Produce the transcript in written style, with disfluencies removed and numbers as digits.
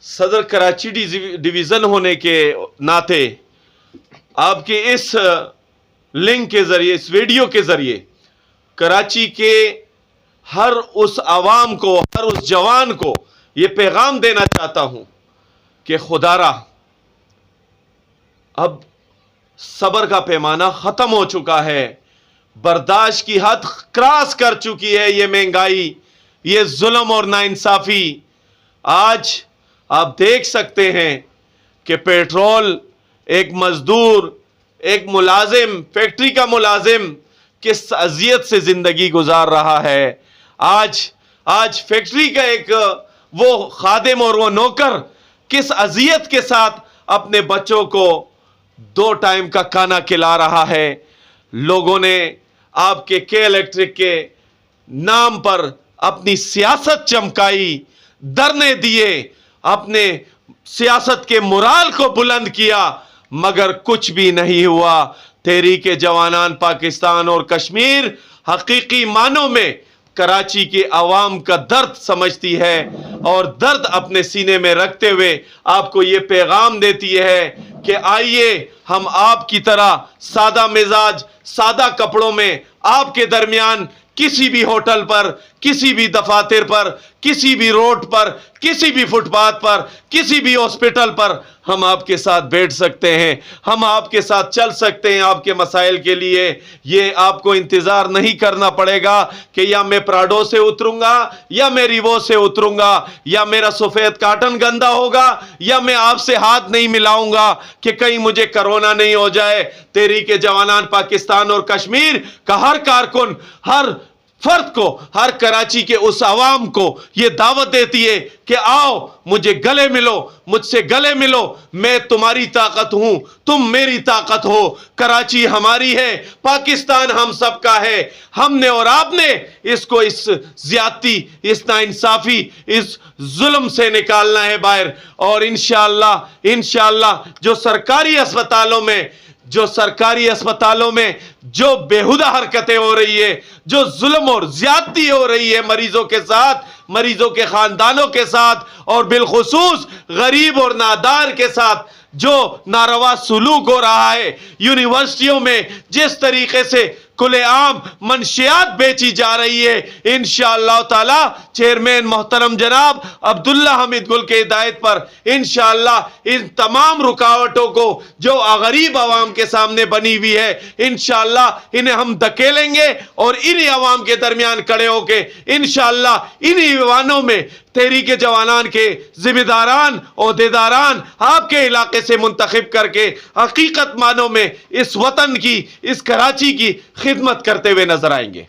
صدر کراچی ڈویژن ہونے کے ناطے آپ کے اس لنک کے ذریعے، اس ویڈیو کے ذریعے کراچی کے ہر اس عوام کو، ہر اس جوان کو یہ پیغام دینا چاہتا ہوں کہ خدا را اب صبر کا پیمانہ ختم ہو چکا ہے، برداشت کی حد کراس کر چکی ہے یہ مہنگائی، یہ ظلم اور ناانصافی۔ آج آپ دیکھ سکتے ہیں کہ پیٹرول، ایک مزدور، ایک ملازم، فیکٹری کا ملازم کس اذیت سے زندگی گزار رہا ہے۔ آج فیکٹری کا ایک وہ خادم اور وہ نوکر کس اذیت کے ساتھ اپنے بچوں کو 2 ٹائم کا کھانا کھلا رہا ہے۔ لوگوں نے آپ کے الیکٹرک کے نام پر اپنی سیاست چمکائی، دھرنے دیے، اپنے سیاست کے مورال کو بلند کیا، مگر کچھ بھی نہیں ہوا۔ تحریک جوانان پاکستان اور کشمیر حقیقی معنوں میں کراچی کے عوام کا درد سمجھتی ہے اور درد اپنے سینے میں رکھتے ہوئے آپ کو یہ پیغام دیتی ہے کہ آئیے ہم آپ کی طرح سادہ مزاج، سادہ کپڑوں میں آپ کے درمیان کسی بھی ہوٹل پر، کسی بھی دفاتر پر، کسی بھی روڈ پر، کسی بھی فٹ پاتھ پر، کسی بھی ہاسپٹل پر ہم آپ کے ساتھ بیٹھ سکتے ہیں، ہم آپ کے ساتھ چل سکتے ہیں آپ کے مسائل کے لیے۔ یہ آپ کو انتظار نہیں کرنا پڑے گا کہ یا میں پراڈو سے اتروں گا یا میں ریوو سے اتروں گا، یا میرا سفید کاٹن گندا ہوگا، یا میں آپ سے ہاتھ نہیں ملاؤں گا کہ کہیں مجھے کرونا نہیں ہو جائے۔ تحریک جوانان پاکستان اور کشمیر کا ہر کارکن، ہر فرد کو، ہر کراچی کے اس عوام کو یہ دعوت دیتی ہے کہ آؤ مجھے گلے ملو، مجھ سے گلے ملو، میں تمہاری طاقت ہوں، تم میری طاقت ہو۔ کراچی ہماری ہے، پاکستان ہم سب کا ہے۔ ہم نے اور آپ نے اس کو اس زیادتی، اس ناانصافی، اس ظلم سے نکالنا ہے باہر۔ اور انشاءاللہ جو سرکاری اسپتالوں میں جو بےہودہ حرکتیں ہو رہی ہے، جو ظلم اور زیادتی ہو رہی ہے مریضوں کے ساتھ، مریضوں کے خاندانوں کے ساتھ، اور بالخصوص غریب اور نادار کے ساتھ جو ناروا سلوک ہو رہا ہے، یونیورسٹیوں میں جس طریقے سے کھلے عام منشیات بیچی جا رہی ہے، انشاءاللہ تعالی چیئرمین محترم جناب عبداللہ حمید گل کے ہدایت پر انشاءاللہ ان تمام رکاوٹوں کو جو غریب عوام کے سامنے بنی ہوئی ہے، انشاءاللہ انہیں ہم دھکیلیں گے اور انہی عوام کے درمیان کھڑے ہو کے انشاءاللہ انہی ایوانوں میں تحریک جوانان کے ذمہ داران، عہدیداران آپ کے علاقے سے منتخب کر کے حقیقت معنوں میں اس وطن کی، اس کراچی کی خدمت کرتے ہوئے نظر آئیں گے۔